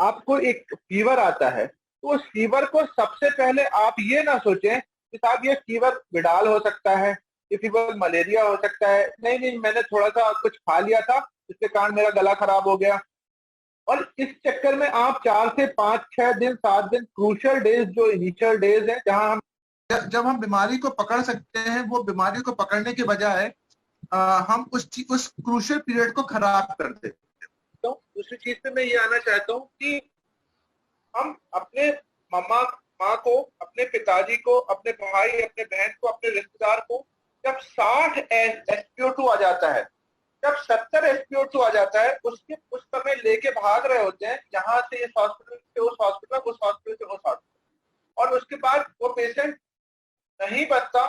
आपको एक फीवर आता है तो उस फीवर को सबसे पहले आप ये ना सोचें कि साहब ये फीवर विडाल हो सकता है, ये फीवर मलेरिया हो सकता है, नहीं नहीं मैंने थोड़ा सा कुछ खा लिया था इसके कारण मेरा गला खराब हो गया। और इस चक्कर में आप 4 से 5 6 दिन 7 दिन क्रूशियल डेज जो इनिशियल डेज है जहां हम जब हम बीमारी को पकड़ सकते हैं, वो बीमारी को पकड़ने के बजाय हम उस क्रूशियल पीरियड को खराब कर देते हैं। तो दूसरी चीज पे मैं ये आना चाहता हूँ कि हम अपने माँ को, अपने पिताजी को, अपने भाई, अपने बहन को, अपने रिश्तेदार को जब 60 SpO2 आ जाता है, जब 70 SpO2 आ जाता है, उसके उस समय लेके भाग रहे होते हैं यहाँ से इस हॉस्पिटल से उस हॉस्पिटल, उस हॉस्पिटल से उस हॉस्पिटल, और उसके बाद वो पेशेंट नहीं बचता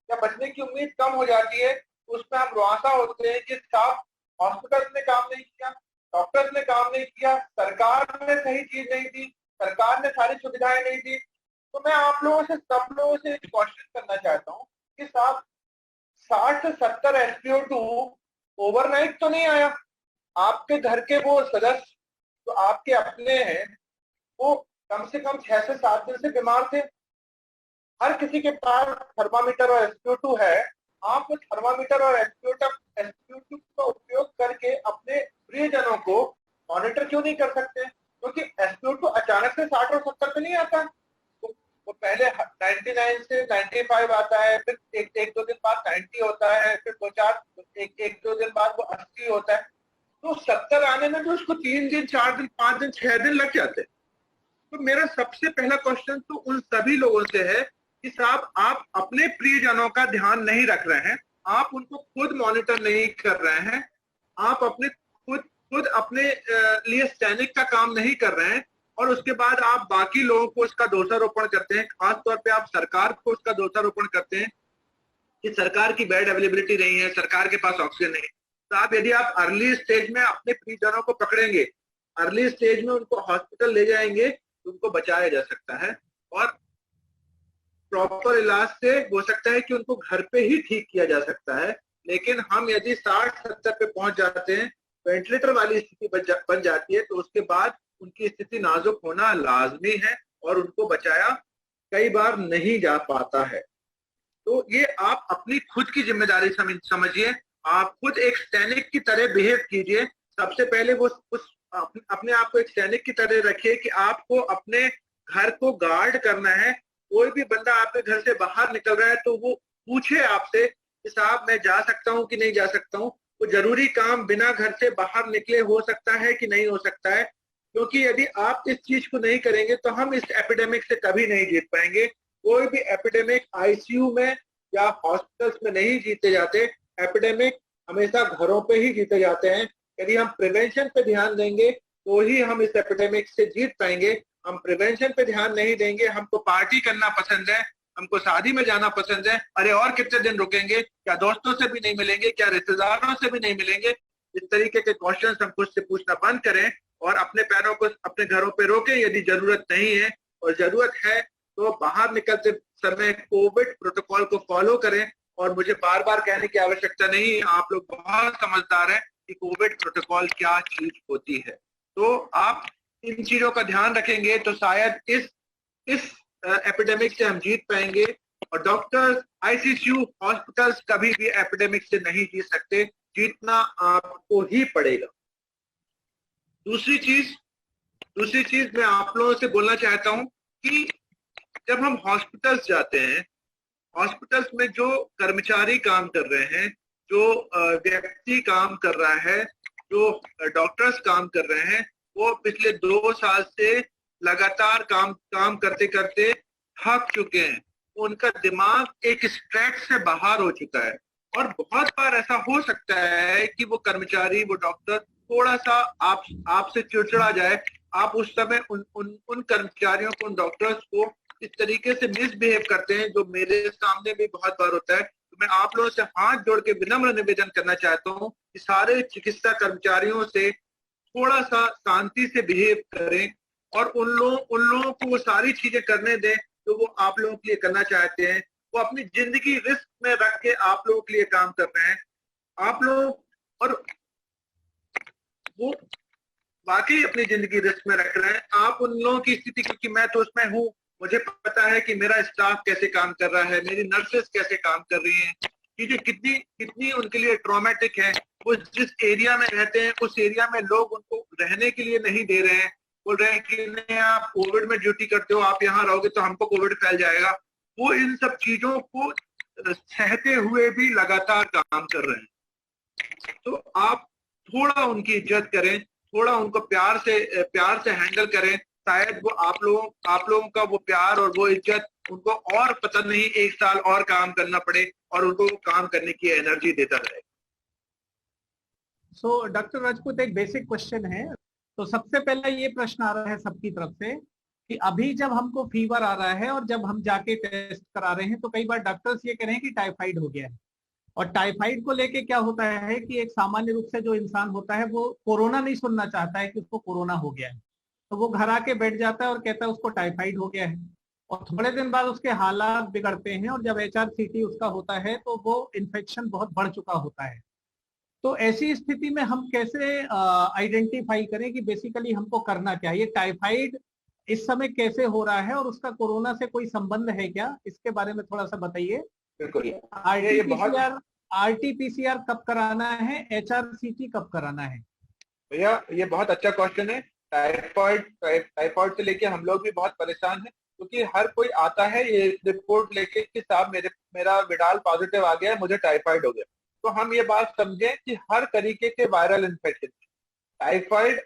या बचने की उम्मीद कम हो जाती है, तो उसमें हम रुआसा होते हैं कि साहब हॉस्पिटल ने काम नहीं किया, डॉक्टर्स ने काम नहीं किया, सरकार ने सही चीज नहीं दी, सरकार ने सारी सुविधाएं नहीं दी। तो मैं आप लोगों से, सब लोगों से एक क्वेश्चन करना चाहता हूँ कि साहब 60 से 70 SpO2 ओवरनाइट तो नहीं आया। आपके घर के वो सदस्य जो आपके अपने हैं वो कम से कम 6 से 7 दिन से बीमार थे। हर किसी के पास थर्मामीटर और SpO2 है। आप उस थर्मामीटर और SpO2 का उपयोग करके अपने प्रियजनों को मॉनिटर क्यों नहीं कर सकते? क्योंकि SpO2 अचानक से 60 और 70 पे नहीं आता, वो पहले 99 से 95 आता है, फिर एक दो दिन बाद 90 होता है, फिर एक दो दिन बाद वो 80 होता है। तो 70 आने में भी उसको 3 दिन 4 दिन 5 दिन 6 दिन लग जाते हैं। तो मेरा सबसे पहला क्वेश्चन तो उन सभी लोगों से है कि साहब आप अपने प्रियजनों का ध्यान नहीं रख रहे हैं, आप उनको खुद मॉनिटर नहीं कर रहे हैं, आप अपने खुद अपने लिए सैनिक का काम नहीं कर रहे हैं, और उसके बाद आप बाकी लोगों को उसका दोषारोपण करते हैं। खासतौर पे आप सरकार को उसका दोषारोपण करते हैं कि सरकार की बेड अवेलेबिलिटी नहीं है, सरकार के पास ऑक्सीजन नहीं है। तो आप यदि आप अर्ली स्टेज में अपने परिजनों को पकड़ेंगे, अर्ली स्टेज में उनको हॉस्पिटल ले जाएंगे तो उनको बचाया जा सकता है, और प्रॉपर इलाज से हो सकता है कि उनको घर पे ही ठीक किया जा सकता है। लेकिन हम यदि 60-70 पे पहुंच जाते हैं, वेंटिलेटर वाली स्थिति बन जाती है, तो उसके बाद उनकी स्थिति नाजुक होना लाजमी है और उनको बचाया कई बार नहीं जा पाता है। तो ये आप अपनी खुद की जिम्मेदारी समझिए, आप खुद एक सैनिक की तरह बिहेव कीजिए। सबसे पहले वो अपने आप को एक सैनिक की तरह रखिए कि आपको अपने घर को गार्ड करना है। कोई भी बंदा आपके घर से बाहर निकल रहा है तो वो पूछे आपसे कि साहब मैं जा सकता हूँ कि नहीं जा सकता हूँ। वो जरूरी काम बिना घर से बाहर निकले हो सकता है कि नहीं हो सकता है, क्योंकि यदि आप इस चीज को नहीं करेंगे तो हम इस एपिडेमिक से कभी नहीं जीत पाएंगे। कोई भी एपिडेमिक आईसीयू में या हॉस्पिटल्स में नहीं जीते जाते, एपिडेमिक हमेशा घरों पे ही जीते जाते हैं। यदि हम प्रिवेंशन पे ध्यान देंगे तो ही हम इस एपिडेमिक से जीत पाएंगे। हम प्रिवेंशन पे ध्यान नहीं देंगे, हमको पार्टी करना पसंद है, हमको शादी में जाना पसंद है, अरे और कितने दिन रुकेंगे, क्या दोस्तों से भी नहीं मिलेंगे, क्या रिश्तेदारों से भी नहीं मिलेंगे, इस तरीके के क्वेश्चंस हम खुद से पूछना बंद करें और अपने पैरों को अपने घरों पे रोकें यदि जरूरत नहीं है, और जरूरत है तो बाहर निकलते समय कोविड प्रोटोकॉल को फॉलो करें। और मुझे बार बार कहने की आवश्यकता नहीं, आप लोग बहुत समझदार हैं कि कोविड प्रोटोकॉल क्या चीज होती है। तो आप इन चीजों का ध्यान रखेंगे तो शायद इस एपिडेमिक से हम जीत पाएंगे। और डॉक्टर्स, आईसीयू, हॉस्पिटल्स कभी भी एपिडेमिक से नहीं जीत सकते, जीतना आपको ही पड़ेगा। दूसरी चीज मैं आप लोगों से बोलना चाहता हूं कि जब हम हॉस्पिटल्स जाते हैं, हॉस्पिटल्स में जो कर्मचारी काम कर रहे हैं, जो व्यक्ति काम कर रहा है, जो डॉक्टर्स काम कर रहे हैं, वो पिछले 2 साल से लगातार काम करते करते थक चुके हैं। उनका दिमाग एक स्ट्रेस से बाहर हो चुका है। और बहुत बार ऐसा हो सकता है कि वो कर्मचारी, वो डॉक्टर थोड़ा सा आपसे चिड़चिड़ा जाए। आप उस समय उन कर्मचारियों को, उन डॉक्टर्स को इस तरीके से मिसबिहेव करते हैं, जो मेरे सामने भी बहुत बार होता है। तो मैं आप लोगों से हाथ जोड़ के विनम्र निवेदन करना चाहता हूँ कि सारे चिकित्सा कर्मचारियों से थोड़ा सा शांति से बिहेव करें और उन लोगों को वो सारी चीजें करने दें जो वो आप लोगों के लिए करना चाहते हैं। वो अपनी जिंदगी रिस्क में रख के आप लोगों के लिए काम कर रहे हैं। आप लोग, और वाकई अपनी जिंदगी रिस्क में रख रहे हैं। आप उन लोगों की स्थिति, क्योंकि मैं तो उसमें हूँ, मुझे पता है कि मेरा स्टाफ कैसे काम कर रहा है, मेरी नर्सेस कैसे काम कर रही हैं, कि जो कितनी कितनी उनके लिए ट्रॉमेटिक है। वो जिस एरिया में रहते हैं उस एरिया में लोग उनको रहने के लिए नहीं दे रहे हैं, बोल रहे हैं कि नहीं आप कोविड में ड्यूटी करते हो, आप यहाँ रहोगे तो हमको कोविड फैल जाएगा। वो इन सब चीजों को सहते हुए भी लगातार काम कर रहे हैं। तो आप थोड़ा उनकी इज्जत करें, थोड़ा उनको प्यार से हैंडल करें। शायद वो आप लोगों का वो प्यार और वो इज्जत उनको और पता नहीं 1 साल और काम करना पड़े और उनको काम करने की एनर्जी देता रहे। सो डॉक्टर राजपूत, एक बेसिक क्वेश्चन है। तो सबसे पहला ये प्रश्न आ रहा है सबकी तरफ से कि अभी जब हमको फीवर आ रहा है और जब हम जाके टेस्ट करा रहे हैं तो कई बार डॉक्टर्स ये कह रहे हैं कि टाइफाइड हो गया है। और टाइफाइड को लेके क्या होता है कि एक सामान्य रूप से जो इंसान होता है वो कोरोना नहीं सुनना चाहता है कि उसको कोरोना हो गया है, तो वो घर आके बैठ जाता है और कहता है उसको टाइफाइड हो गया है। और थोड़े दिन बाद उसके हालात बिगड़ते हैं और जब HRCT उसका होता है तो वो इन्फेक्शन बहुत बढ़ चुका होता है। तो ऐसी स्थिति में हम कैसे आइडेंटिफाई करें कि बेसिकली हमको करना क्या है? ये टाइफाइड इस समय कैसे हो रहा है और उसका कोरोना से कोई संबंध है क्या? इसके बारे में थोड़ा सा बताइए। बिल्कुल। RT-PCR कब कराना है, HRCT कब कराना है? भैया ये बहुत अच्छा क्वेश्चन है। टाइफाइड से लेके हम लोग भी बहुत परेशान हैं, क्योंकि हर कोई आता है ये रिपोर्ट लेके कि साहब मेरा विडाल पॉजिटिव आ गया है, मुझे टाइफाइड हो गया। तो हम ये बात समझें कि हर तरीके के वायरल इन्फेक्शन टाइफाइड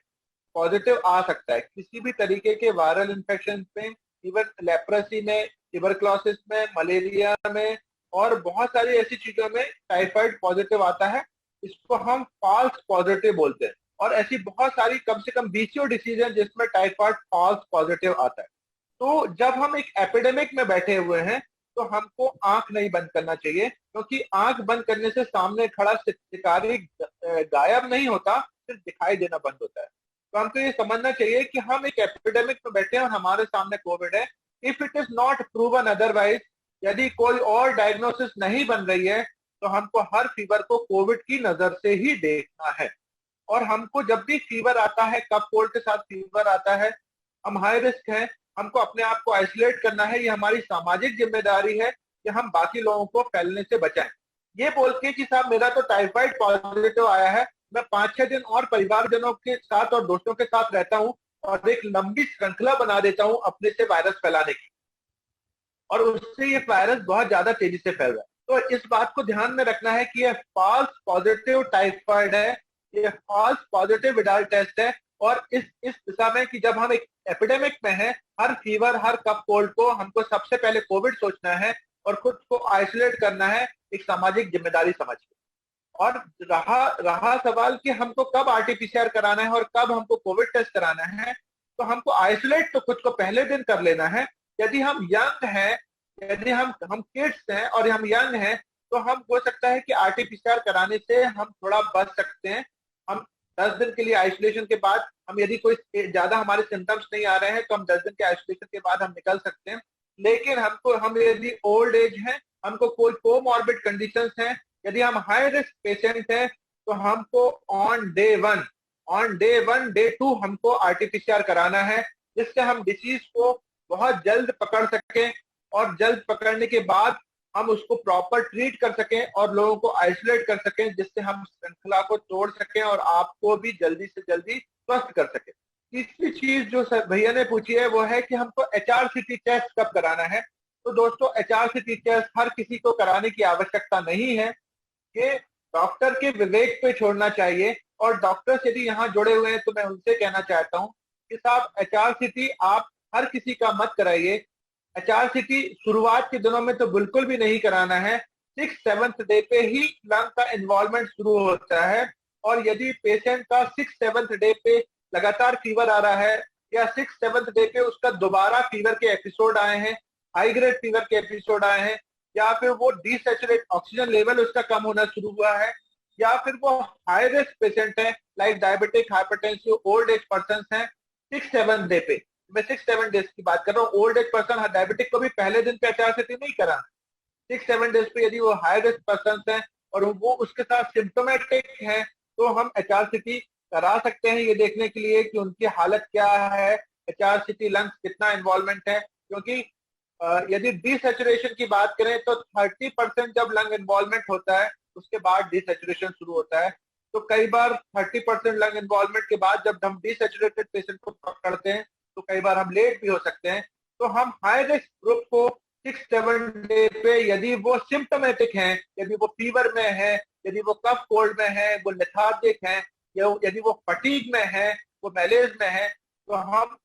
पॉजिटिव आ सकता है। किसी भी तरीके के वायरल इन्फेक्शन में, इवन लेप्रेसी में, ट्यूबरक्लोसिस में, मलेरिया में और बहुत सारी ऐसी चीजों में टाइफाइड पॉजिटिव आता है। इसको हम फॉल्स पॉजिटिव बोलते हैं। और ऐसी बहुत सारी कम से कम 20 डिसीज हैं जिसमें टाइफाइड फॉल्स पॉजिटिव आता है। तो जब हम एक एपिडेमिक में बैठे हुए हैं तो हमको आंख नहीं बंद करना चाहिए, क्योंकि आंख बंद करने से सामने खड़ा शिकारी गायब नहीं होता, सिर्फ दिखाई देना बंद होता है। तो हमको ये समझना चाहिए कि हम एक एपिडेमिक में बैठे हैं और हमारे सामने कोविड है। If it is not proven otherwise, यदि कोई और डायग्नोसिस नहीं बन रही है, तो हमको हर फीवर को कोविड की नजर से ही देखना है। और हमको जब भी फीवर आता है, कफ कोल्ड के साथ फीवर आता है, हम हाई रिस्क हैं, हमको अपने आप को आइसोलेट करना है। ये हमारी सामाजिक जिम्मेदारी है कि हम बाकी लोगों को फैलने से बचाएं। ये बोल के कि साहब मेरा तो टाइफाइड पॉजिटिव आया है, मैं 5-6 दिन और परिवारजनों के साथ और दोस्तों के साथ रहता हूं और एक लंबी श्रृंखला बना देता हूं अपने से वायरस फैलाने की, और उससे ये वायरस बहुत ज्यादा तेजी से फैल रहा है। तो इस बात को ध्यान में रखना है कि ये फॉल्स पॉजिटिव टाइफाइड है, ये फॉल्स पॉजिटिव विडाल टेस्ट है। और इस दिशा में कि जब हम एक एपिडेमिक में हैं, हर फीवर, हर कफ कोल्ड को हमको सबसे पहले कोविड सोचना है और खुद को आइसोलेट करना है, एक सामाजिक जिम्मेदारी समझ के। और रहा सवाल कि हमको कब RT-PCR कराना है और कब हमको कोविड टेस्ट कराना है, तो हमको आइसोलेट तो खुद को पहले दिन कर लेना है। यदि हम यंग हैं, यदि हम किड्स हैं और हम यंग हैं, तो हम हो सकता है कि RT-PCR कराने से हम थोड़ा बच सकते हैं। हम 10 दिन के लिए आइसोलेशन के बाद, हम यदि कोई ज्यादा हमारे सिम्टम्स नहीं आ रहे हैं तो हम 10 दिन के आइसोलेशन के बाद हम निकल सकते हैं। लेकिन हम यदि ओल्ड एज हैं, हमको कोई कोमॉर्बिड कंडीशंस हैं, यदि हम हाई रिस्क पेशेंट हैं, तो हमको ऑन डे 1, डे 2 हमको RT-PCR कराना है, जिससे हम डिसीज को बहुत जल्द पकड़ सकें और जल्द पकड़ने के बाद हम उसको प्रॉपर ट्रीट कर सकें और लोगों को आइसोलेट कर सकें, जिससे हम श्रृंखला को तोड़ सकें और आपको भी जल्दी से जल्दी स्वस्थ कर सकें। तीसरी चीज जो भैया ने पूछी है वो है कि हमको HRCT टेस्ट कब कराना है। तो दोस्तों, HRCT टेस्ट हर किसी को कराने की आवश्यकता नहीं है, ये डॉक्टर के विवेक पे छोड़ना चाहिए। और डॉक्टर्स यदि यहाँ जुड़े हुए हैं तो मैं उनसे कहना चाहता हूँ कि साहब HRCT आप हर किसी का मत कराइए। HRCT शुरुआत के दिनों में तो बिल्कुल भी नहीं कराना है। 6th-7th डे पे ही लंग का इन्वॉल्वमेंट शुरू होता है। और यदि पेशेंट का 6th-7th डे पे लगातार फीवर आ रहा है या 6th-7th डे पे उसका दोबारा फीवर के एपिसोड आए हैं, हाई ग्रेड फीवर के एपिसोड आए हैं, या फिर वो डीसैचुरेट ऑक्सीजन लेवल उसका कम होना शुरू हुआ है, या फिर वो हाई रिस्क पेशेंट है like diabetic, hypertensive, old age person है, 6-7 डे पे, मैं 6-7 डेज की बात कर रहा हूँ। ओल्ड एज पर्सन, डायबिटिक को भी पहले दिन पे HRCT नहीं कराना। 6-7 डेज पे यदि वो हाई रिस्क पर्सन है और वो उसके साथ सिम्टोमेटिक है, तो हम HRCT करा सकते हैं ये देखने के लिए कि उनकी हालत क्या है, HRCT लंग्स कितना इन्वॉल्वमेंट है, क्योंकि यदि डिसैचुरेशन की बात करें तो 30% जब लंग इन्वॉल्वमेंट होता है उसके बाद डिसैचुरेशन शुरू होता है। तो कई बार 30% लंग इन्वॉल्वमेंट के बाद जब हम डिसैचुरेटेड पेशेंट को पकड़ते हैं तो कई बार हम लेट भी हो सकते हैं। तो हम हाई रिस्क ग्रुप को 6-7 डे पे, यदि वो सिम्टोमेटिक हैं, यदि वो फीवर में है, यदि वो कफ कोल्ड में है, वो लेथार्जिक है, या यदि वो फटीग में है, वो मैलेज में है, तो हम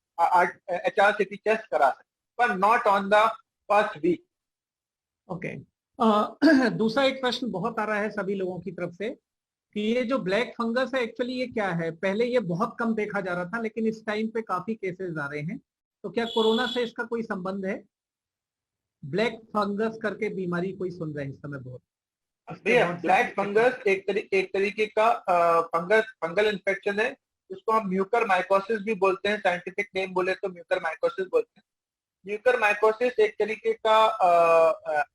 HRCT टेस्ट करा सकते हैं, पर not on the first week. Okay. दूसरा एक प्रश्न बहुत आ रहा है सभी लोगों की तरफ से कि ये जो ब्लैक फंगस है एक्चुअली ये क्या है? पहले ये बहुत कम देखा जा रहा था लेकिन इस टाइम पे काफी केसेस आ रहे हैं, तो क्या कोरोना से इसका कोई संबंध है? ब्लैक फंगस करके बीमारी कोई सुन रहे हैं इस समय बहुत। भैया ब्लैक फंगस एक तरीके का फंगल इन्फेक्शन है जिसको हम म्यूकर माइकोसिस भी बोलते हैं, साइंटिफिक नेम बोले तो म्यूकर माइकोसिस बोलते हैं। म्यूकर माइकोसिस एक तरीके का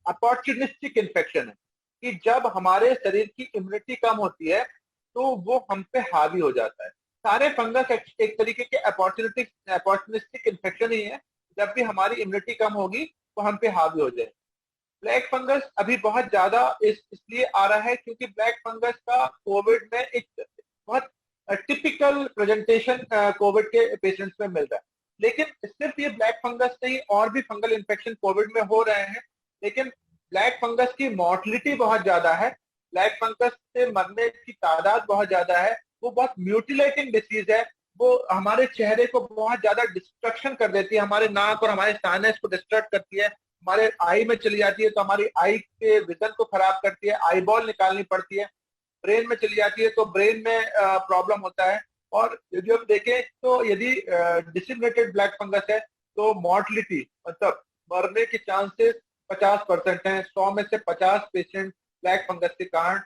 अपॉर्चुनिस्टिक इन्फेक्शन है कि जब हमारे शरीर की इम्यूनिटी कम होती है तो वो हम पे हावी हो जाता है। सारे फंगस एक तरीके के अपॉर्चुनिस्टिक इन्फेक्शन ही है, जब भी हमारी इम्यूनिटी कम होगी तो हम पे हावी हो जाए। ब्लैक फंगस अभी बहुत ज्यादा इसलिए आ रहा है क्योंकि ब्लैक फंगस का कोविड में एक बहुत टिपिकल प्रेजेंटेशन कोविड के पेशेंट्स में मिल रहा है। लेकिन सिर्फ ये ब्लैक फंगस नहीं, और भी फंगल इन्फेक्शन कोविड में हो रहे हैं, लेकिन ब्लैक फंगस की मॉर्टलिटी बहुत ज्यादा है, ब्लैक फंगस से मरने की तादाद बहुत ज्यादा है। वो बहुत म्यूटिलेटिंग डिसीज है, वो हमारे चेहरे को बहुत ज्यादा डिस्ट्रक्शन कर देती है, हमारे नाक और हमारे साइनस को डिस्ट्रक्ट करती है, हमारे आई में चली जाती है तो हमारी आई के विजन को खराब करती है, आई बॉल निकालनी पड़ती है, ब्रेन में चली जाती है तो ब्रेन में प्रॉब्लम होता है। और यदि हम देखें तो यदि डिसिमिनेटेड ब्लैक फंगस है तो मॉर्टलिटी मतलब मरने के चांसेस 50% हैं। 100 में से 50 पेशेंट ब्लैक फंगस के कारण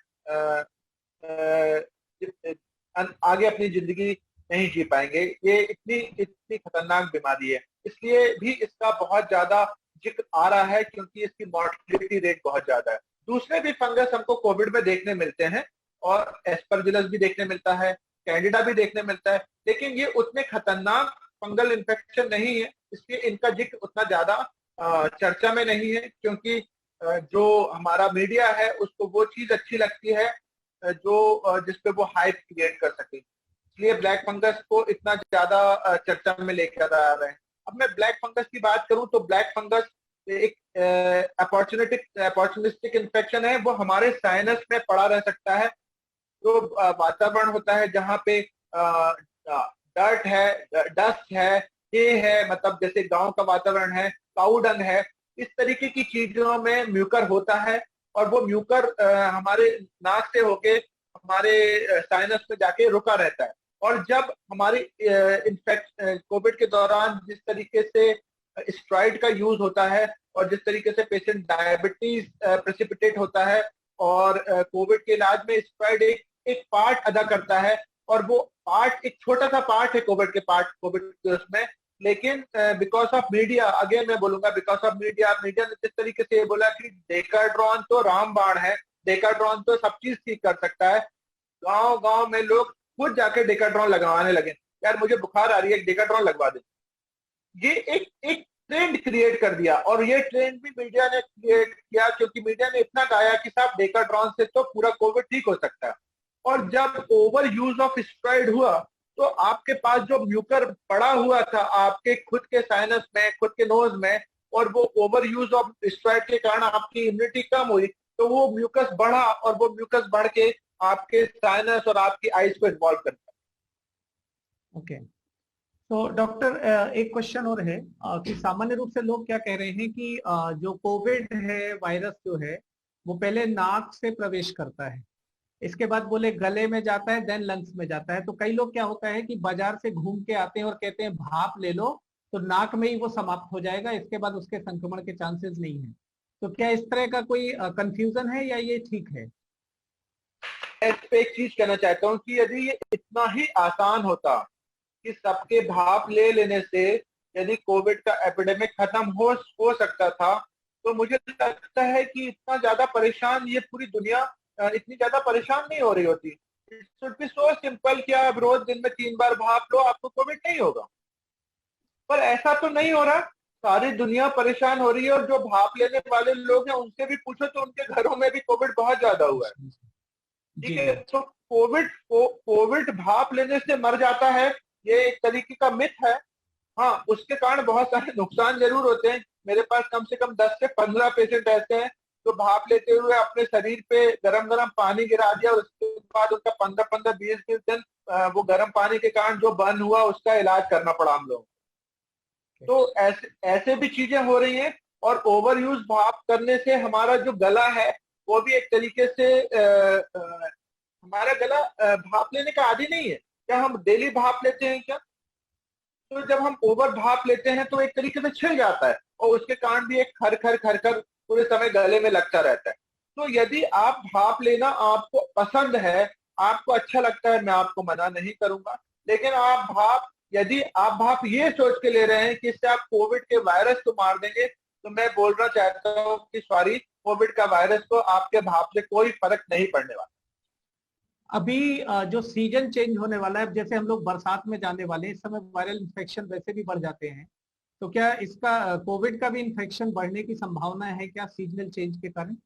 आगे अपनी जिंदगी नहीं जी पाएंगे। ये इतनी खतरनाक बीमारी है, इसलिए भी इसका बहुत ज्यादा जिक्र आ रहा है क्योंकि इसकी मॉर्टिलिटी रेट बहुत ज्यादा है। दूसरे भी फंगस हमको कोविड में देखने मिलते हैं और एस्परजिलस भी देखने मिलता है, कैंडिडा भी देखने मिलता है, लेकिन ये उतने खतरनाक फंगल इन्फेक्शन नहीं है, इसलिए इनका जिक्र उतना ज्यादा चर्चा में नहीं है, क्योंकि जो हमारा मीडिया है उसको वो चीज अच्छी लगती है जो जिसपे वो हाइप क्रिएट कर सके, इसलिए ब्लैक फंगस को इतना ज्यादा चर्चा में लेकर आ रहे हैं। अब मैं ब्लैक फंगस की बात करूं तो ब्लैक फंगस एक अपॉर्चुनिस्टिक इन्फेक्शन है, वो हमारे साइनस में पड़ा रह सकता है। जो वातावरण होता है जहाँ पे डर्ट है, डस्ट है, हे है, मतलब जैसे गांव का वातावरण है, काऊ डंग है, इस तरीके की चीजों में म्यूकर होता है और वो म्यूकर हमारे नाक से होके हमारे साइनस में जाके रुका रहता है। और जब हमारी कोविड के दौरान जिस तरीके से स्टेरॉइड का यूज होता है और जिस तरीके से पेशेंट डायबिटीज प्रेसिपिटेट होता है, और कोविड के इलाज में स्टेरॉइड एक पार्ट अदा करता है, और वो पार्ट एक छोटा सा पार्ट है कोविड के उसमें, लेकिन बिकॉज ऑफ मीडिया, अगेन मैं बोलूंगा बिकॉज ऑफ मीडिया ने जिस तरीके से बोला कि डेकाड्रॉन तो रामबाण है, डेकाड्रॉन तो सब चीज ठीक कर सकता है, गांव गांव में लोग खुद जाके डेकाड्रॉन लगवाने लगे, यार मुझे बुखार आ रही है डेकाड्रॉन लगवा दे। ये एक ट्रेंड क्रिएट कर दिया, और ये ट्रेंड भी मीडिया ने क्रिएट किया क्योंकि मीडिया ने इतना गाया कि साहब डेकाड्रॉन से तो पूरा कोविड ठीक हो सकता है। और जब ओवर यूज ऑफ स्टेरॉइड हुआ तो आपके पास जो म्यूकर पड़ा हुआ था आपके खुद के साइनस में, खुद के नोज में, और वो ओवर यूज ऑफ स्टेरॉइड के कारण आपकी इम्यूनिटी कम हुई, तो वो म्यूकस बढ़ा और वो म्यूकस बढ़ के आपके साइनस और आपकी आईज को इन्वॉल्व करता है। ओके, तो डॉक्टर एक क्वेश्चन और है कि सामान्य रूप से लोग क्या कह रहे हैं कि जो कोविड है वायरस जो है वो पहले नाक से प्रवेश करता है, इसके बाद बोले गले में जाता है, देन लंग्स में जाता है। तो कई लोग क्या होता है कि बाजार से घूम के आते हैं और कहते हैं भाप ले लो तो नाक में ही वो समाप्त हो जाएगा, इसके बाद उसके संक्रमण के चांसेस नहीं है। तो क्या इस तरह का कोई कंफ्यूजन है या ये ठीक है? इस पे एक चीज कहना चाहता हूँ कि यदि ये इतना ही आसान होता कि सबके भाप ले लेने से यदि कोविड का एपिडेमिक खत्म हो सकता था, तो मुझे लगता है कि इतना ज्यादा परेशान ये पूरी दुनिया इतनी ज्यादा परेशान नहीं हो रही होती। It should be so simple कि आप रोज दिन में 3 बार भाप लो, आपको कोविड नहीं होगा। पर ऐसा तो नहीं हो रहा। सारी दुनिया परेशान हो रही है, और जो भाप लेने वाले लोग हैं उनसे भी पूछो तो उनके घरों में भी कोविड बहुत ज्यादा हुआ है। ठीक जी है, जी। तो कोविड भाप लेने से मर जाता है, ये एक तरीके का मिथ है। हाँ, उसके कारण बहुत सारे नुकसान जरूर होते हैं। मेरे पास कम से कम 10 से 15 पेशेंट ऐसे हैं जो भाप लेते हुए अपने शरीर पे गरम गरम पानी गिरा दिया, उसके बाद उनका 15-15 20-20 दिन वो गर्म पानी के कारण जो बर्न हुआ उसका इलाज करना पड़ा हम लोग। तो ऐसे ऐसे भी चीजें हो रही हैं। और ओवर यूज भाप करने से हमारा जो गला है वो भी एक तरीके से हमारा गला भाप लेने का आदी नहीं है। क्या हम डेली भाप लेते हैं क्या? तो जब हम ओवर भाप लेते हैं तो एक तरीके से छिल जाता है, और उसके कारण भी एक खर खर खर खर पूरे समय गले में लगता रहता है। तो यदि आप भाप लेना आपको पसंद है, आपको अच्छा लगता है, मैं आपको मना नहीं करूंगा। लेकिन यदि आप भाप ये सोच के ले रहे हैं कि इससे आप कोविड के वायरस को मार देंगे, तो मैं बोलना चाहता हूँ कि सॉरी, कोविड का वायरस को आपके भाप से कोई फर्क नहीं पड़ने वाला। अभी जो सीजन चेंज होने वाला है, जैसे हम लोग बरसात में जाने वाले हैं, इस समय वायरल इन्फेक्शन वैसे भी बढ़ जाते हैं, तो क्या इसका कोविड का भी इन्फेक्शन बढ़ने की संभावना है क्या सीजनल चेंज के कारण?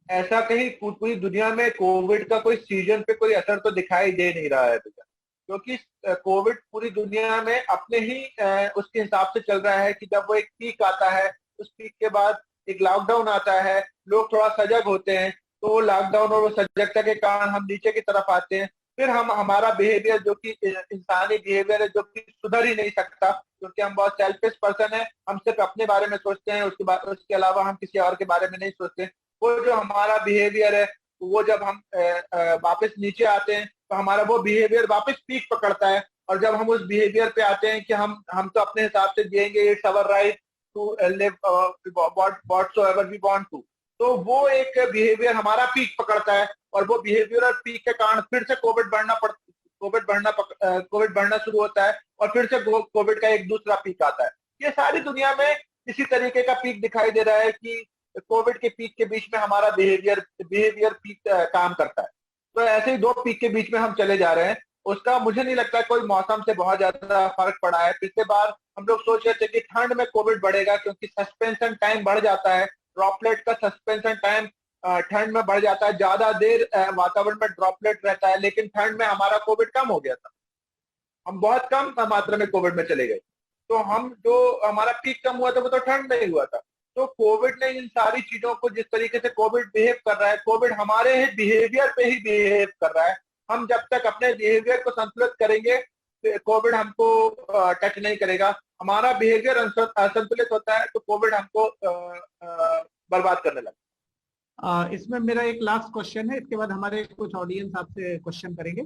ऐसा कहीं पूरी दुनिया में कोविड का कोई सीजन पे कोई असर तो दिखाई दे नहीं रहा है भैया। क्योंकि कोविड पूरी दुनिया में अपने ही उसके हिसाब से चल रहा है कि जब वो एक पीक आता है, उस पीक के बाद एक लॉकडाउन आता है, लोग थोड़ा सजग होते हैं, तो वो लॉकडाउन और वो सजगता के कारण हम नीचे की तरफ आते हैं। फिर हम हमारा बिहेवियर जो कि इंसानी बिहेवियर है, जो कि सुधर ही नहीं सकता, क्योंकि हम बहुत सेल्फिश पर्सन है। हम सिर्फ अपने बारे में सोचते हैं, उसके बाद उसके अलावा हम किसी और के बारे में नहीं सोचते। वो जो हमारा बिहेवियर है, वो जब हम वापस नीचे आते हैं तो हमारा वो बिहेवियर वापस पीक पकड़ता है। और जब हम उस बिहेवियर पे आते हैं कि हम तो अपने हिसाब से जिएंगे, it's our right to live whatsoever we want to, तो वो एक बिहेवियर हमारा पीक पकड़ता है। और वो बिहेवियर और पीक के कारण फिर से कोविड बढ़ना शुरू होता है, और फिर से कोविड का एक दूसरा पीक आता है। ये सारी दुनिया में इसी तरीके का पीक दिखाई दे रहा है कि कोविड के पीक के बीच में हमारा बिहेवियर पीक काम करता है। तो ऐसे ही 2 पीक के बीच में हम चले जा रहे हैं। उसका मुझे नहीं लगता कोई मौसम से बहुत ज्यादा फर्क पड़ा है। पिछले बार हम लोग सोच रहे थे कि ठंड में कोविड बढ़ेगा, क्योंकि सस्पेंशन टाइम बढ़ जाता है, ड्रॉपलेट का सस्पेंशन टाइम ठंड में बढ़ जाता है, ज्यादा देर वातावरण में ड्रॉपलेट रहता है। लेकिन ठंड में हमारा कोविड कम हो गया था, हम बहुत कम मात्रा में कोविड में चले गए। तो हम जो हमारा पीक कम हुआ था वो तो ठंड में ही हुआ था। तो कोविड ने इन सारी चीजों को, जिस तरीके से कोविड बिहेव कर रहा है, कोविड हमारे ही बिहेवियर पे ही बिहेव कर रहा है। हम जब तक अपने बिहेवियर को संतुलित करेंगे, कोविड हमको टच नहीं करेगा। हमारा बिहेवियर असंतुलित होता है तो कोविड हमको बर्बाद करने लगता है। इसमें मेरा एक लास्ट क्वेश्चन है, इसके बाद हमारे कुछ ऑडियंस आपसे क्वेश्चन करेंगे।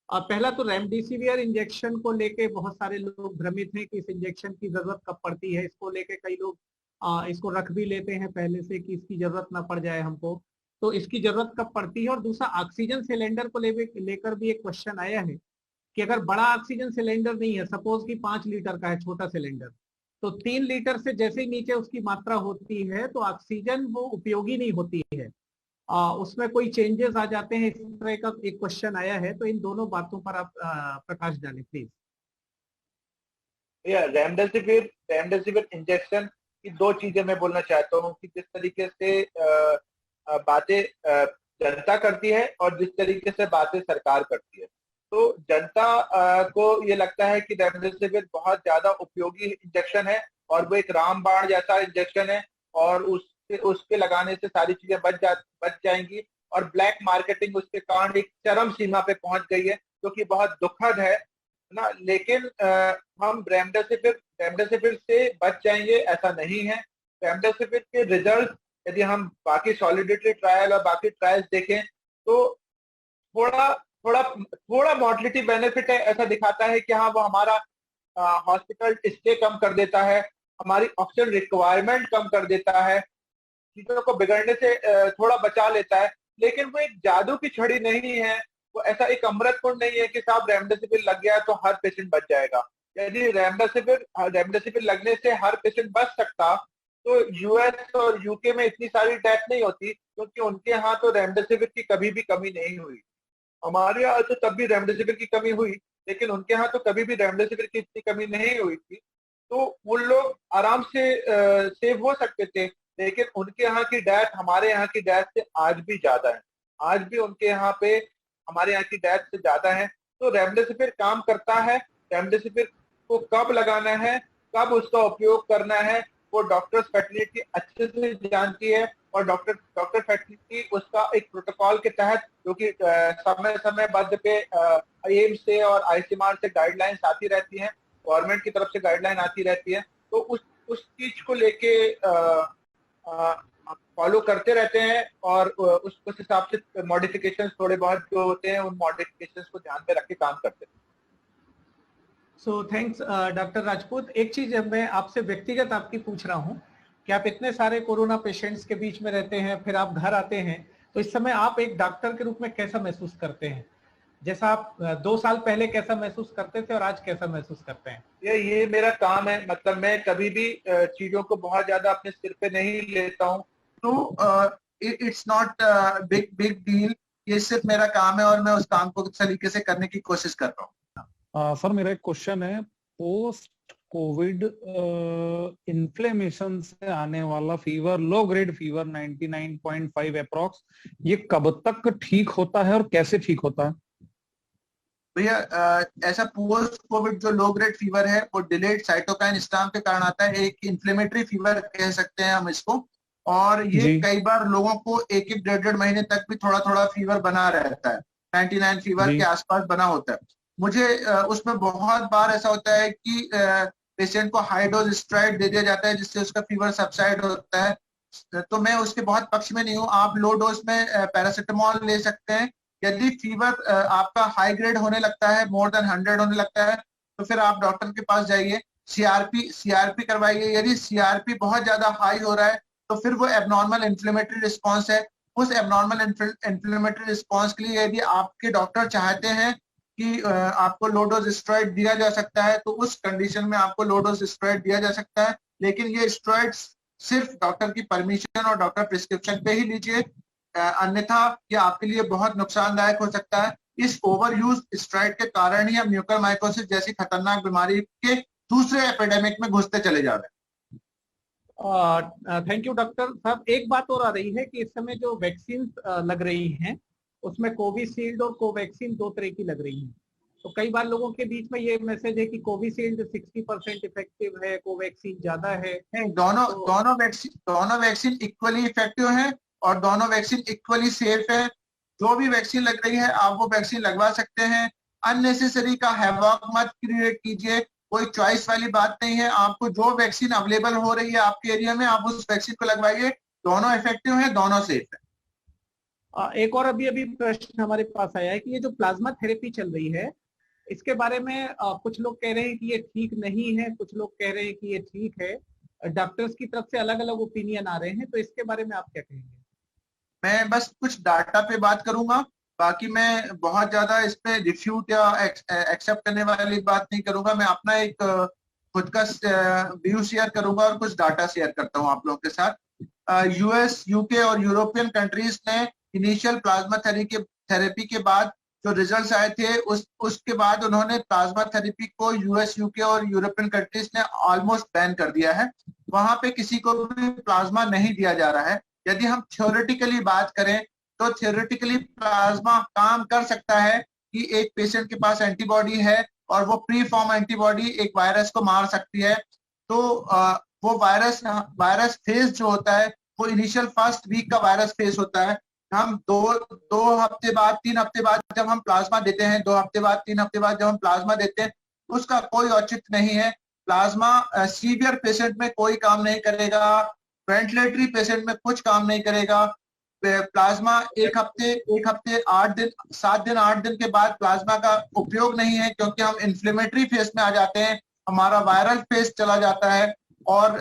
पहला तो रेमडेसिवियर इंजेक्शन को लेके बहुत सारे लोग भ्रमित हैं कि इस इंजेक्शन की जरूरत कब पड़ती है। इसको लेके कई लोग इसको रख भी लेते हैं पहले से कि इसकी जरूरत ना पड़ जाए हमको, तो इसकी जरूरत कब पड़ती है? और दूसरा, ऑक्सीजन सिलेंडर को लेकर भी एक क्वेश्चन आया है कि अगर बड़ा ऑक्सीजन सिलेंडर नहीं है, सपोज कि 5 लीटर का है छोटा सिलेंडर, तो 3 लीटर से जैसे ही नीचे उसकी मात्रा होती है तो ऑक्सीजन वो उपयोगी नहीं होती है, उसमें कोई चेंजेस आ जाते हैं, इस तरह का एक क्वेश्चन आया है। तो इन दोनों बातों पर आप प्रकाश डालें प्लीज। रेमडेसिविर इंजेक्शन की 2 चीजें मैं बोलना चाहता हूँ कि जिस तरीके से बातें जनता करती है और जिस तरीके से बातें सरकार करती है। तो जनता को ये लगता है कि रेमडेसिविर बहुत ज्यादा उपयोगी इंजेक्शन है, और वो एक रामबाण जैसा इंजेक्शन है, और उसके लगाने से सारी चीजें बच जाएंगी। और ब्लैक मार्केटिंग उसके कारण एक चरम सीमा पे पहुंच गई है, जो कि बहुत दुखद है ना। लेकिन हम रेमडेसिविर से बच जाएंगे ऐसा नहीं है। रेमडेसिविर के रिजल्ट, यदि हम बाकी सॉलिडिटी ट्रायल और बाकी ट्रायल्स देखें, तो थोड़ा थोड़ा थोड़ा मॉर्टिलिटी बेनिफिट है, ऐसा दिखाता है कि हाँ वो हमारा हॉस्पिटल स्टे कम कर देता है, हमारी ऑक्सीजन रिक्वायरमेंट कम कर देता है, चीजों को बिगड़ने से थोड़ा बचा लेता है। लेकिन वो एक जादू की छड़ी नहीं है, वो ऐसा एक अमृत कुंड नहीं है कि साहब रेमडेसिविर लग गया तो हर पेशेंट बच जाएगा। यदि रेमडेसिविर लगने से हर पेशेंट बच सकता, तो यूएस और यूके में इतनी सारी डेथ नहीं होती, क्योंकि उनके यहाँ तो रेमडेसिविर की कभी भी कमी नहीं हुई। हमारे यहाँ तो तब भी रेमडेसिविर की कमी हुई, लेकिन उनके यहाँ तो कभी भी रेमडेसिविर की इतनी कमी नहीं हुई थी। तो वो लोग आराम से सेव हो सकते थे। लेकिन उनके यहाँ की डेथ हमारे यहाँ की डेथ से आज भी ज्यादा है। आज भी उनके यहाँ पे हमारे यहाँ की डेथ से ज्यादा है। तो रेमडेसिविर काम करता है। रेमडेसिविर को कब लगाना है, कब उसका उपयोग करना है, वो डॉक्टर्स फैसिलिटी अच्छे से जानती है। और डॉक्टर फैसिलिटी उसका एक प्रोटोकॉल के तहत, जो कि समय समय बद्ध पे एम्स से और आईसीएमआर से गाइडलाइंस आती रहती हैं, गवर्नमेंट की तरफ से गाइडलाइन आती रहती है। तो उस चीज को लेके फॉलो करते रहते हैं और उस हिसाब से मॉडिफिकेशंस थोड़े बहुत जो होते हैं, उन मॉडिफिकेशंस को ध्यान में रख के काम करते हैं। So thanks doctor Rajput. एक चीज मैं आपसे व्यक्तिगत आपकी पूछ रहा हूँ कि आप इतने सारे कोरोना पेशेंट्स के बीच में रहते हैं, फिर आप घर आते हैं, तो इस समय आप एक डॉक्टर के रूप में कैसा महसूस करते हैं? जैसा आप 2 साल पहले कैसा महसूस करते थे और आज कैसा महसूस करते हैं? ये मेरा काम है। मतलब मैं कभी भी चीजों को बहुत ज्यादा अपने सिर पे नहीं लेता हूँ। तो इट्स नॉट बिग डील। ये सिर्फ मेरा काम है और मैं उस काम को तरीके से करने की कोशिश कर रहा हूँ। सर मेरा एक क्वेश्चन है, पोस्ट कोविड इन्फ्लेमेशन से आने वाला fever, low grade fever 99.5 approx, ये कब तक ठीक होता है और कैसे ठीक होता है? भैया ऐसा पोस्ट कोविड जो लो ग्रेड फीवर है वो डिलेड साइटोकाइन स्टॉर्म के कारण आता है। एक इन्फ्लेमेटरी फीवर कह सकते हैं हम इसको। और ये कई बार लोगों को एक 1.5 महीने तक भी थोड़ा थोड़ा फीवर बना रहता है। 99 फीवर के आसपास बना होता है। मुझे उसमें बहुत बार ऐसा होता है कि पेशेंट को हाई डोज स्टेरॉइड दे दिया जाता है जिससे उसका फीवर सबसाइड होता है। तो मैं उसके बहुत पक्ष में नहीं हूँ। आप लो डोज में पैरासिटामोल ले सकते हैं। यदि फीवर आपका हाई ग्रेड होने लगता है, मोर देन 100 होने लगता है, तो फिर आप डॉक्टर के पास जाइए, सीआरपी करवाइए। यदि सीआरपी बहुत ज्यादा हाई हो रहा है तो फिर वो एबनॉर्मल इन्फ्लेमेटरी रिस्पॉन्स है। उस एबनॉर्मल इन्फ्लेमेटरी रिस्पॉन्स के लिए यदि आपके डॉक्टर चाहते हैं कि आपको लो डोज स्टेरॉइड दिया जा सकता है, तो उस कंडीशन में आपको लो डोज स्टेरॉइड दिया जा सकता है। लेकिन ये स्टेरॉइड्स सिर्फ डॉक्टर की परमिशन और डॉक्टर प्रिस्क्रिप्शन पे ही लीजिए, अन्यथा ये आपके लिए बहुत नुकसानदायक हो सकता है। इस ओवर यूज स्टेरॉइड के कारण ही हम म्यूकरमाइकोसिस जैसी खतरनाक बीमारी के दूसरे एपिडेमिक में घुसते चले जा रहे हैं। थैंक यू डॉक्टर साहब। एक बात और आ रही है कि इस समय जो वैक्सीन लग रही हैं उसमें कोविशील्ड और कोवैक्सीन 2 तरह की लग रही हैं। तो कई बार लोगों के बीच में ये मैसेज है कि कोविशील्ड 60% इफेक्टिव है, कोवैक्सीन ज्यादा है। नहीं, दोनों वैक्सीन इक्वली इफेक्टिव है और दोनों वैक्सीन इक्वली सेफ है। जो भी वैक्सीन लग रही है आप वो वैक्सीन लगवा सकते हैं। अननेसेसरी का हैवॉक मत क्रिएट कीजिए। कोई चॉइस वाली बात नहीं है। आपको जो वैक्सीन अवेलेबल हो रही है आपके एरिया में, आप उस वैक्सीन को लगवाइए। दोनों इफेक्टिव है, दोनों सेफ है। एक और अभी प्रश्न हमारे पास आया है कि ये जो प्लाज्मा थेरेपी चल रही है इसके बारे में कुछ लोग कह रहे हैं कि ये ठीक नहीं है, कुछ लोग कह रहे हैं कि ये ठीक है। डॉक्टर्स की तरफ से अलग अलग ओपिनियन आ रहे हैं, तो इसके बारे में आप क्या कहेंगे? मैं बस कुछ डाटा पे बात करूंगा, बाकी मैं बहुत ज्यादा इस पे रिफ्यूट या एक्सेप्ट करने वाली बात नहीं करूंगा। मैं अपना एक खुद का व्यू शेयर करूंगा और कुछ डाटा शेयर करता हूं आप लोगों के साथ। यूएस, यूके और यूरोपियन कंट्रीज ने इनिशियल प्लाज्मा थेरेपी के बाद जो रिजल्ट्स आए थे उसके बाद उन्होंने प्लाज्मा थेरेपी को यूएस, यूके और यूरोपियन कंट्रीज ने ऑलमोस्ट बैन कर दिया है। वहां पे किसी को भी प्लाज्मा नहीं दिया जा रहा है। यदि हम थ्योरेटिकली बात करें तो थ्योरेटिकली प्लाज्मा काम कर सकता है कि एक पेशेंट के पास एंटीबॉडी है और वो प्री फॉर्म एंटीबॉडी एक वायरस को मार सकती है। तो वो वायरस फेज जो होता है वो इनिशियल फर्स्ट वीक का वायरस फेज होता है। हम दो हफ्ते बाद, 3 हफ्ते बाद जब हम प्लाज्मा देते हैं, 2 हफ्ते बाद, 3 हफ्ते बाद जब हम प्लाज्मा देते हैं, उसका कोई औचित्य नहीं है। प्लाज्मा सीवियर पेशेंट में कोई काम नहीं करेगा, वेंटिलेटरी पेशेंट में कुछ काम नहीं करेगा। प्लाज्मा एक हफ्ते 8 दिन 7 दिन 8 दिन के बाद प्लाज्मा का उपयोग नहीं है, क्योंकि हम इन्फ्लेमेटरी फेज में आ जाते हैं, हमारा वायरल फेज चला जाता है। और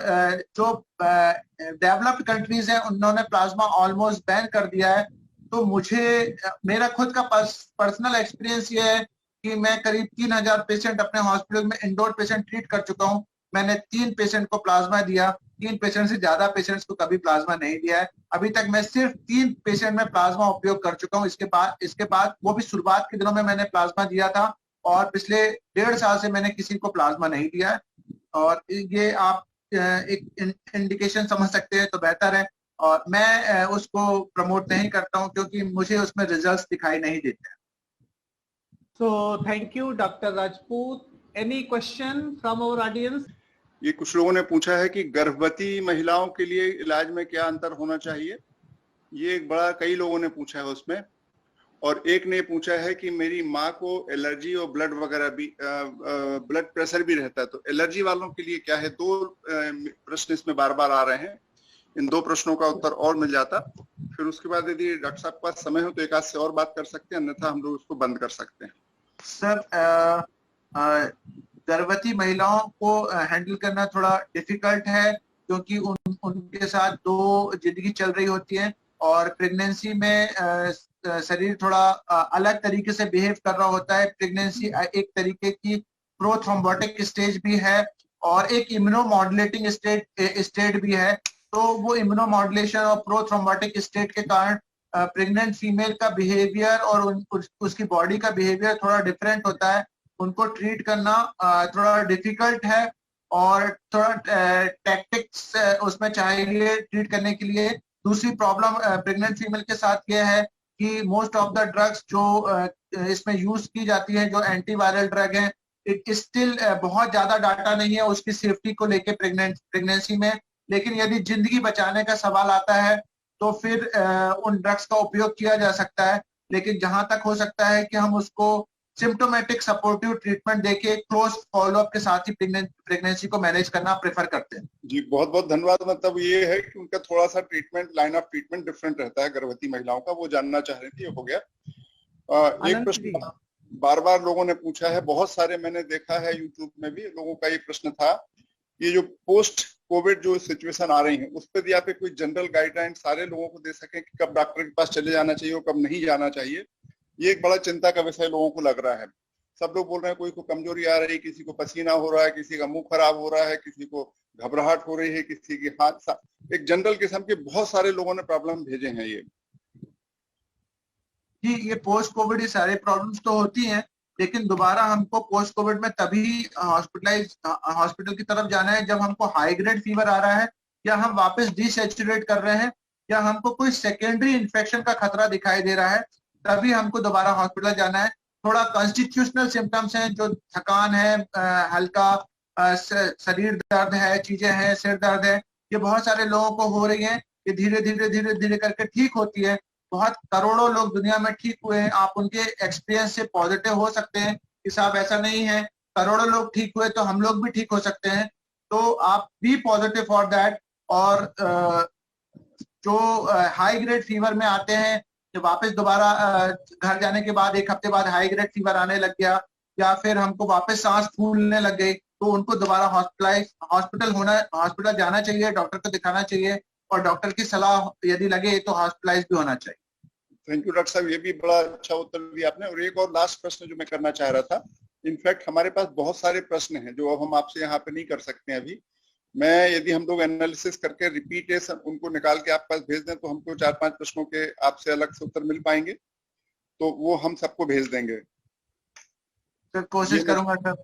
जो डेवलप्ड कंट्रीज हैं उन्होंने प्लाज्मा ऑलमोस्ट बैन कर दिया है। तो मेरा खुद का पर्सनल एक्सपीरियंस ये है कि मैं करीब 3000 पेशेंट अपने हॉस्पिटल में इंडोर पेशेंट ट्रीट कर चुका हूं। मैंने 3 पेशेंट को प्लाज्मा दिया 3 पेशेंट से ज्यादा पेशेंट्स को कभी प्लाज्मा नहीं दिया है। अभी तक मैं सिर्फ 3 पेशेंट में प्लाज्मा उपयोग कर चुका हूँ। इसके बाद वो भी शुरुआत के दिनों में मैंने प्लाज्मा दिया था, और पिछले 1.5 साल से मैंने किसी को प्लाज्मा नहीं दिया है। और ये आप एक इंडिकेशन समझ सकते हैं तो बेहतर है, और मैं उसको प्रमोट नहीं करता हूँ क्योंकि मुझे उसमें रिजल्ट्स दिखाई नहीं देते। So thank you, Dr. Rajput. Any question from our audience? ये कुछ लोगों ने पूछा है कि गर्भवती महिलाओं के लिए इलाज में क्या अंतर होना चाहिए, ये एक बड़ा कई लोगों ने पूछा है उसमें। और एक ने पूछा है कि मेरी माँ को एलर्जी और ब्लड वगैरह भी ब्लड प्रेशर भी रहता है, तो एलर्जी वालों के लिए क्या है। 2 प्रश्न इसमें बार बार आ रहे हैं, इन 2 प्रश्नों का उत्तर और मिल जाता। फिर उसके बाद यदि डॉक्टर साहब के पास समय हो तो एक आध से और बात कर सकते हैं, अन्यथा हम लोग उसको बंद कर सकते हैं। सर, गर्भवती महिलाओं को हैंडल करना थोड़ा डिफिकल्ट है क्योंकि उनके साथ 2 जिंदगी चल रही होती है, और प्रेगनेंसी में शरीर थोड़ा अलग तरीके से बिहेव कर रहा होता है। प्रेगनेंसी एक तरीके की प्रोथ्रोम्बोटिक स्टेज भी है और एक इम्यूनोमॉड्यूलेटिंग स्टेट भी है। तो वो इम्यूनोमॉड्यूलेशन और प्रोथ्रोम्बोटिक स्टेट के कारण प्रेग्नेंट फीमेल का बिहेवियर और उसकी बॉडी का बिहेवियर थोड़ा डिफरेंट होता है। उनको ट्रीट करना थोड़ा डिफिकल्ट है और थोड़ा टैक्टिक्स उसमें चाहिए ट्रीट करने के लिए। दूसरी प्रॉब्लम प्रेग्नेंट फीमेल के साथ ये है कि मोस्ट ऑफ द ड्रग्स जो इसमें यूज की जाती है, जो एंटीवायरल ड्रग है, इट स्टिल बहुत ज्यादा डाटा नहीं है उसकी सेफ्टी को लेके प्रेगनेंसी में। लेकिन यदि जिंदगी बचाने का सवाल आता है तो फिर उन ड्रग्स का उपयोग किया जा सकता है। लेकिन जहां तक हो सकता है कि हम उसको सिम्टोमेटिक सपोर्टिव ट्रीटमेंट देके क्लोज फॉलोअप के साथ ही प्रेगनेंसी को मैनेज करना प्रेफर करते हैं। जी बहुत बहुत धन्यवाद। मतलब ये है कि उनका थोड़ा सा treatment, line of treatment different रहता है गर्भवती महिलाओं का, वो जानना चाह रही थी, हो गया। एक प्रश्न बार बार लोगों ने पूछा है, बहुत सारे मैंने देखा है यूट्यूब में भी लोगों का ये प्रश्न था, ये जो पोस्ट कोविड जो सिचुएशन आ रही है उस पर भी आप कोई जनरल गाइडलाइन सारे लोगों को दे सकें कि कब डॉक्टर के पास चले जाना चाहिए और कब नहीं जाना चाहिए। ये एक बड़ा चिंता का विषय लोगों को लग रहा है। सब लोग बोल रहे हैं कोई को कमजोरी आ रही है, किसी को पसीना हो रहा है, किसी का मुंह खराब हो रहा है, किसी को घबराहट हो रही है, किसी की हाथ, एक जनरल किस्म के बहुत सारे लोगों ने प्रॉब्लम भेजे हैं। ये पोस्ट कोविड ये सारे प्रॉब्लम्स तो होती हैं, लेकिन दोबारा हमको पोस्ट कोविड में तभी हॉस्पिटल की तरफ जाना है जब हमको हाई ग्रेड फीवर आ रहा है, या हम वापस डिसैचुरेट कर रहे हैं, या हमको कोई सेकेंडरी इन्फेक्शन का खतरा दिखाई दे रहा है, तभी हमको दोबारा हॉस्पिटल जाना है। थोड़ा कॉन्स्टिट्यूशनल सिम्टम्स हैं, जो थकान है, हल्का शरीर दर्द है, चीजें हैं, सिर दर्द है, ये बहुत सारे लोगों को हो रही है। ये धीरे धीरे करके ठीक होती है। बहुत करोड़ों लोग दुनिया में ठीक हुए हैं। आप उनके एक्सपीरियंस से पॉजिटिव हो सकते हैं कि साहब ऐसा नहीं है, करोड़ों लोग ठीक हुए तो हम लोग भी ठीक हो सकते हैं। तो आप बी पॉजिटिव फॉर दैट। और जो हाई ग्रेड फीवर में आते हैं, जो वापस दोबारा घर जाने के बाद 1 हफ्ते बाद हाई ग्रेड फीवर आने लग गया, या फिर हमको वापस सांस फूलने लग गई, तो उनको दोबारा हॉस्पिटल जाना चाहिए, डॉक्टर को दिखाना चाहिए, और डॉक्टर की सलाह यदि लगे तो हॉस्पिटलाइज भी होना चाहिए। थैंक यू डॉक्टर साहब, ये भी बड़ा अच्छा उत्तर दिया आपने। और एक और लास्ट प्रश्न जो मैं करना चाह रहा था, इनफैक्ट हमारे पास बहुत सारे प्रश्न हैं जो अब हम आपसे यहाँ पे नहीं कर सकते हैं अभी। मैं यदि हम लोग एनालिसिस करके रिपीटेशन उनको निकाल के आपके पास भेज दें तो हमको 4-5 प्रश्नों के आपसे अलग से उत्तर मिल पाएंगे, तो वो हम सबको भेज देंगे। सर कोशिश करूंगा सर।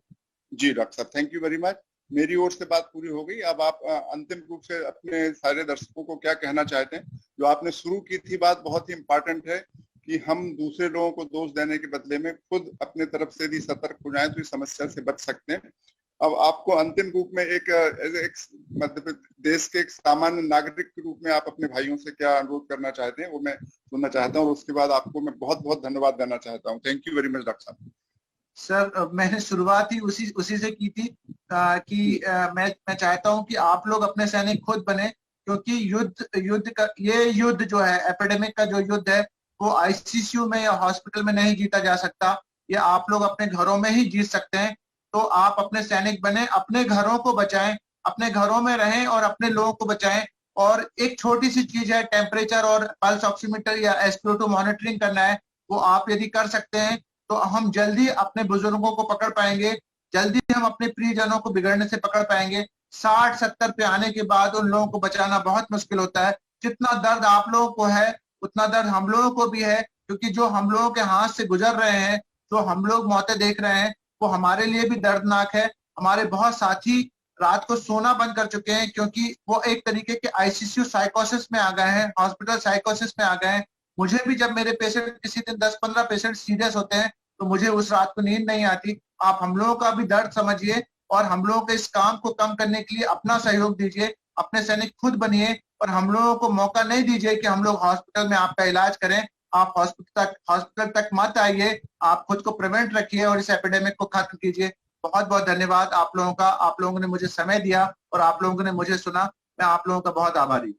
जी डॉक्टर साहब, थैंक यू वेरी मच। मेरी ओर से बात पूरी हो गई। अब आप अंतिम रूप से अपने सारे दर्शकों को क्या कहना चाहते हैं? जो आपने शुरू की थी बात बहुत ही इम्पोर्टेंट है कि हम दूसरे लोगों को दोष देने के बदले में खुद अपने तरफ से यदि सतर्क हो जाएं तो इस समस्या से बच सकते हैं। अब आपको अंतिम रूप में एक मध्य प्रदेश के एक सामान्य नागरिक के रूप में आप अपने भाइयों से क्या अनुरोध करना चाहते हैं, वो मैं सुनना चाहता हूँ। और उसके बाद आपको मैं बहुत बहुत धन्यवाद देना चाहता हूँ। Thank you very much doctor साहब। सर मैंने शुरुआत ही उसी से की थी कि मैं चाहता हूं कि आप लोग अपने सैनिक खुद बने, क्योंकि ये युद्ध जो है, एपिडेमिक का जो युद्ध है, वो आईसीयू में या हॉस्पिटल में नहीं जीता जा सकता। ये आप लोग अपने घरों में ही जीत सकते हैं। तो आप अपने सैनिक बने, अपने घरों को बचाएं, अपने घरों में रहें और अपने लोगों को बचाएं। और एक छोटी सी चीज है, टेम्परेचर और पल्स ऑक्सीमीटर या SpO2 मॉनिटरिंग करना है, वो आप यदि कर सकते हैं तो हम जल्दी अपने बुजुर्गों को पकड़ पाएंगे, जल्दी हम अपने प्रियजनों को बिगड़ने से पकड़ पाएंगे। 60-70 पे आने के बाद उन लोगों को बचाना बहुत मुश्किल होता है। जितना दर्द आप लोगों को है उतना दर्द हम लोगों को भी है, क्योंकि जो हम लोगों के हाथ से गुजर रहे हैं, जो हम लोग मौतें देख रहे हैं, वो हमारे लिए भी दर्दनाक है। हमारे बहुत साथी रात को सोना बंद कर चुके हैं क्योंकि वो एक तरीके के आईसीयू साइकोसिस में आ गए हैं, हॉस्पिटल साइकोसिस में आ गए हैं। मुझे भी जब मेरे पेशेंट किसी दिन 10-15 पेशेंट सीरियस होते हैं तो मुझे उस रात को नींद नहीं आती। आप हम लोगों का भी दर्द समझिए और हम लोगों के इस काम को कम करने के लिए अपना सहयोग दीजिए। अपने सैनिक खुद बनिए और हम लोगों को मौका नहीं दीजिए कि हम लोग हॉस्पिटल में आपका इलाज करें। आप हॉस्पिटल तक मत आइए, आप खुद को प्रिवेंट रखिए और इस एपिडेमिक को खत्म कीजिए। बहुत बहुत धन्यवाद आप लोगों का। आप लोगों ने मुझे समय दिया और आप लोगों ने मुझे सुना। मैं आप लोगों का बहुत आभारी हूँ।